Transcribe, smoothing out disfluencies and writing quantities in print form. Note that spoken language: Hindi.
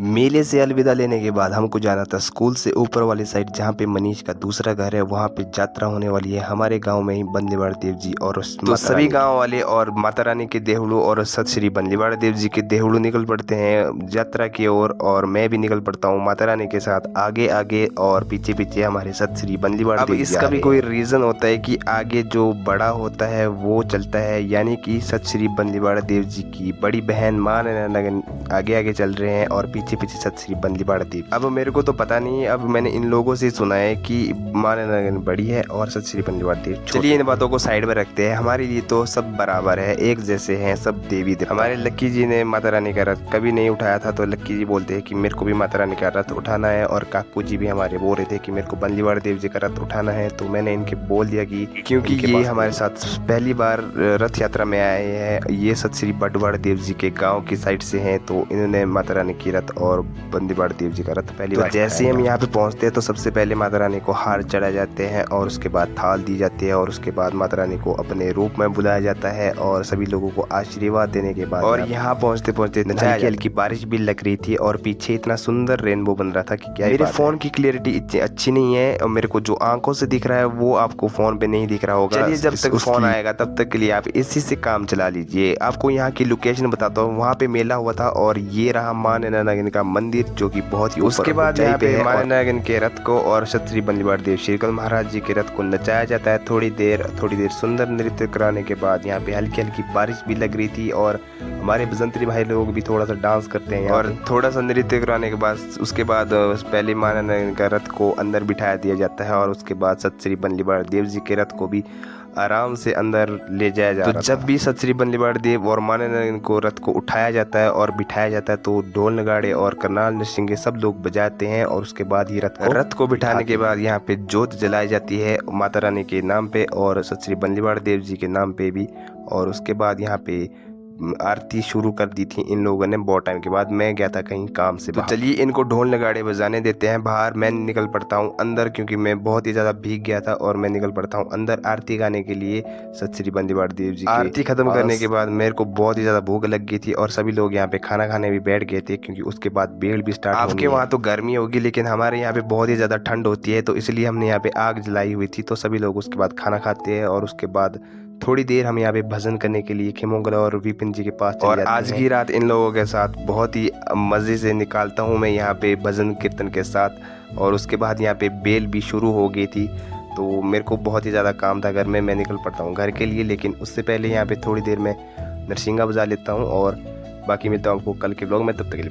मेले से अलविदा लेने के बाद हमको जाना था स्कूल से ऊपर वाली साइड, जहाँ पे मनीष का दूसरा घर है। वहाँ पे यात्रा होने वाली है हमारे गांव में ही, बंदीवाड़ देव जी। और तो सभी गांव वाले और माता रानी के देहड़ू और सत श्री बंदीवाड़ देव जी के देहड़ू निकल पड़ते हैं यात्रा की ओर। और मैं भी निकल पड़ता हूँ माता रानी के साथ, आगे आगे और पीछे पीछे हमारे सत श्री बंदीवाड़ देव जी। इसका भी कोई रीजन होता है कि आगे जो बड़ा होता है वो चलता है, यानी कि सत श्री बंदीवाड़ देव जी की बड़ी बहन मां नगन आगे आगे चल रहे हैं और पीछे पीछे सत श्री बंदीवाड़ देव। अब मेरे को तो पता नहीं, अब मैंने इन लोगों से सुना है कि मां नगन बड़ी है और सत श्री बंदीवाड़ देव। चलिए इन बातों को साइड में रखते हैं, हमारे लिए तो सब बराबर है, एक जैसे हैं सब देवी देव। हमारे लक्की जी ने माता रानी का रथ कभी नहीं उठाया था, तो लक्की जी बोलते हैं कि मेरे को भी माता रानी का रथ उठाना है। और काकू जी भी हमारे बोल रहे थे कि मेरे को बंदीवाड़ देव जी का रथ उठाना है। तो मैंने इनके बोल दिया कि क्योंकि ये हमारे साथ पहली बार रथ यात्रा में आए हैं, ये सत श्री बंदीवाड़ देव जी के गाँव की साइड से हैं, तो इन्होंने माता रानी की रथ और बंदीवाड़ देव जी का रथ पहली बार। जैसे हम यहाँ पे पहुँचते हैं तो सबसे पहले माता रानी को हार चढ़ाए जाते हैं और उसके बाद थाल दी जाती है और उसके बाद माता रानी को अपने रूप में बुलाया जाता है और सभी लोगों को आशीर्वाद देने के बाद। और यहाँ पहुँचते पहुँचते हल्की हल्की बारिश भी लग रही थी और पीछे इतना सुंदर रेनबो बन रहा था कि क्या। मेरे फोन की क्लियरिटी इतनी अच्छी नहीं है और मेरे को जो आंखों से दिख रहा है वो आपको फोन पे नहीं दिख रहा होगा। चलिए जब तक फोन आएगा तब तक के लिए आप इसी से काम चला लीजिए। आपको यहाँ की लोकेशन बताता हूँ, वहाँ पे मेला हुआ था और ये रहा मां नगन का मंदिर, जो कि बहुत ही। उसके बाद यहाँ पे मां नगन के रथ को और सत श्री बंदीवाड़ देव श्रीकल महाराज जी के रथ को नचाया जाता है। थोड़ी देर सुंदर नृत्य कराने के बाद यहाँ पे हल्की हल्की बारिश भी लग रही थी और हमारे बजंत्री भाई लोग भी थोड़ा सा डांस करते हैं और थोड़ा सा नृत्य कराने के बाद उसके बाद पहले मां नगन का रथ को अंदर बिठाया दिया जाता है और उसके बाद सत श्री बंदीवाड़ देव जी के रथ को भी आराम से अंदर ले जाया जाता है। तो जब भी सत श्री बंदीवाड़ देव और मां नगन को रथ को उठाया जाता है और बिठाया जाता है तो ढोल नगाड़े और करनाल नरसिंगे सब लोग बजाते हैं और उसके बाद ही रथ को बिठाने के बाद यहाँ पे जोत जलाई जाती है माता रानी के नाम पे और सत श्री बंदीवाड़ देव जी के नाम पे भी। और उसके बाद यहाँ पे आरती शुरू कर दी थी इन लोगों ने बहुत टाइम के बाद। मैं गया था कहीं काम से। तो चलिए इनको ढोल नगाड़े बजाने देते हैं बाहर। मैं निकल पड़ता हूँ अंदर क्योंकि मैं बहुत ही ज़्यादा भीग गया था और मैं निकल पड़ता हूँ अंदर आरती गाने के लिए सत श्री बंदीवाड़ देव जी की। आरती खत्म करने के बाद मेरे को बहुत ही ज़्यादा भूख लग गई थी और सभी लोग यहाँ पे खाना खाने भी बैठ गए थे क्योंकि उसके बाद भीड़ भी स्टार्ट। आपके वहाँ तो गर्मी होगी लेकिन हमारे यहाँ पे बहुत ही ज़्यादा ठंड होती है, तो इसलिए हमने यहाँ पे आग जलाई हुई थी। तो सभी लोग उसके बाद खाना खाते हैं और उसके बाद थोड़ी देर हम यहाँ पे भजन करने के लिए खिमोंगला और विपिन जी के पास चले जाते हैं। आज की रात इन लोगों के साथ बहुत ही मज़े से निकालता हूँ मैं यहाँ पे भजन कीर्तन के साथ। और उसके बाद यहाँ पे बेल भी शुरू हो गई थी, तो मेरे को बहुत ही ज़्यादा काम था घर में। मैं निकल पड़ता हूँ घर के लिए, लेकिन उससे पहले यहाँ पे थोड़ी देर में नरसिंगा बजा लेता हूँ और बाकी मिलता हूँ आपको कल के ब्लॉग में। तब तक के लिए।